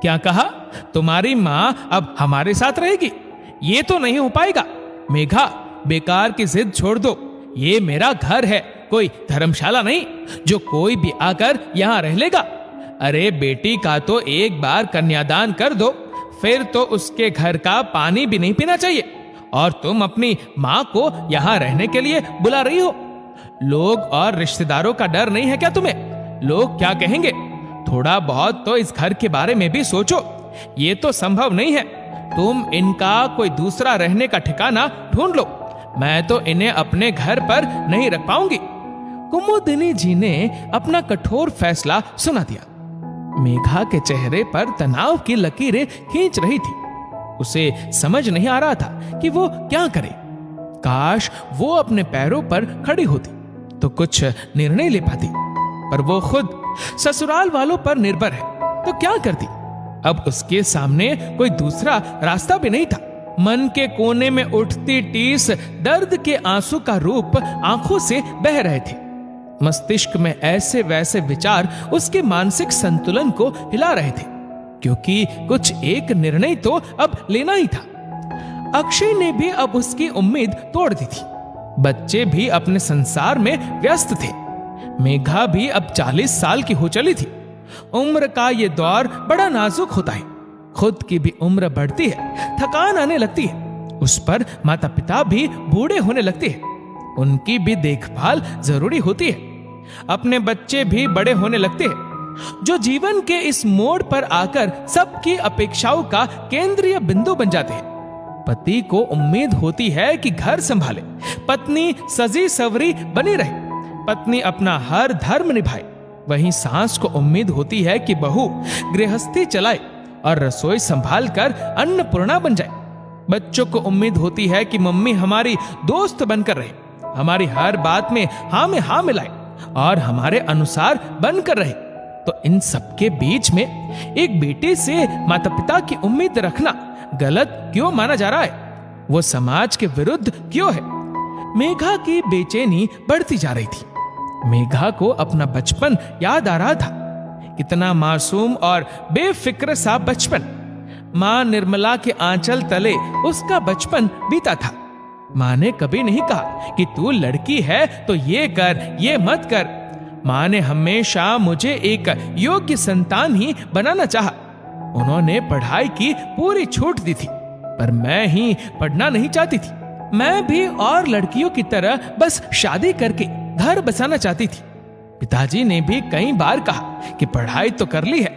क्या कहा? तुम्हारी माँ अब हमारे साथ रहेगी? ये तो नहीं हो पाएगा। मेघा, बेकार की जिद छोड़ दो। ये मेरा घर है, कोई धर्मशाला नहीं जो कोई भी आकर यहाँ रह लेगा। अरे बेटी का तो एक बार कन्यादान कर दो, फिर तो उसके घर का पानी भी नहीं पीना चाहिए। और तुम अपनी माँ को यहाँ रहने के लिए बुला रही हो। लोग और रिश्तेदारों का डर नहीं है क्या तुम्हें? लोग क्या कहेंगे? थोड़ा बहुत तो इस घर के बारे में भी सोचो। ये तो संभव नहीं है। तुम इनका कोई दूसरा रहने का ठिकाना ढूंढ लो। मैं तो इन्हें अपने घर पर नहीं रख पाऊंगी। कुमुदिनी जी ने अपना कठोर फैसला सुना दिया। मेघा के चेहरे पर तनाव की लकीरें खींच रही थी। उसे समझ नहीं आ रहा था कि वो क्या करे। काश वो अपने पैरों पर खड़ी होती तो कुछ निर्णय ले पाती, पर वो खुद ससुराल वालों पर निर्भर है तो क्या करती? अब उसके सामने कोई दूसरा रास्ता भी नहीं था। मन के कोने में उठती टीस दर्द के आंसू का रूप आंखों से बह रहे थे। मस्तिष्क में ऐसे वैसे विचार उसके मानसिक संतुलन को हिला रहे थे, क्योंकि कुछ एक निर्णय तो अब लेना ही था। अक्षय ने भी अब उसकी उम्मीद तोड़ दी थी। बच्चे भी अपने संसार में व्यस्त थे। मेघा भी अब 40 साल की हो चली थी। उम्र का ये दौर बड़ा नाजुक होता है। खुद की भी उम्र बढ़ती है, थकान आने लगती है। उस पर माता पिता भी बूढ़े होने लगते हैं। उनकी भी देखभाल जरूरी होती है। अपने बच्चे भी बड़े होने लगते हैं, जो जीवन के इस मोड़ पर आकर सबकी अपेक्षाओं का केंद्रीय बिंदु बन जाते हैं। पति को उम्मीद होती है कि घर संभाले, पत्नी सजी सवरी बनी रहे, पत्नी अपना हर धर्म निभाए। वहीं सास को उम्मीद होती है कि बहू गृहस्थी चलाए और रसोई संभाल कर अन्नपूर्णा बन जाए। बच्चों को उम्मीद होती है कि मम्मी हमारी दोस्त बनकर रहे, हमारी हर बात में हाँ मिलाए और हमारे अनुसार बनकर रहे। तो इन सबके बीच में एक बेटे से माता पिता की उम्मीद रखना गलत क्यों माना जा रहा है? वो समाज के विरुद्ध क्यों है? मेघा की बेचैनी बढ़ती जा रही थी। मेघा को अपना बचपन याद आ रहा था। कितना मासूम और बेफिक्र सा बचपन। मां निर्मला के आंचल तले उसका बचपन बीता था। मां ने कभी नहीं कहा कि तू लड़की है तो ये कर, ये मत कर। मां ने हमेशा मुझे एक योग्य संतान ही बनाना चाहा। उन्होंने पढ़ाई की पूरी छूट दी थी, पर मैं ही पढ़ना नहीं चाहती थी। मैं भी और लड़कियों की तरह बस शादी करके घर बसाना चाहती थी। पिताजी ने भी कई बार कहा कि पढ़ाई तो कर ली है,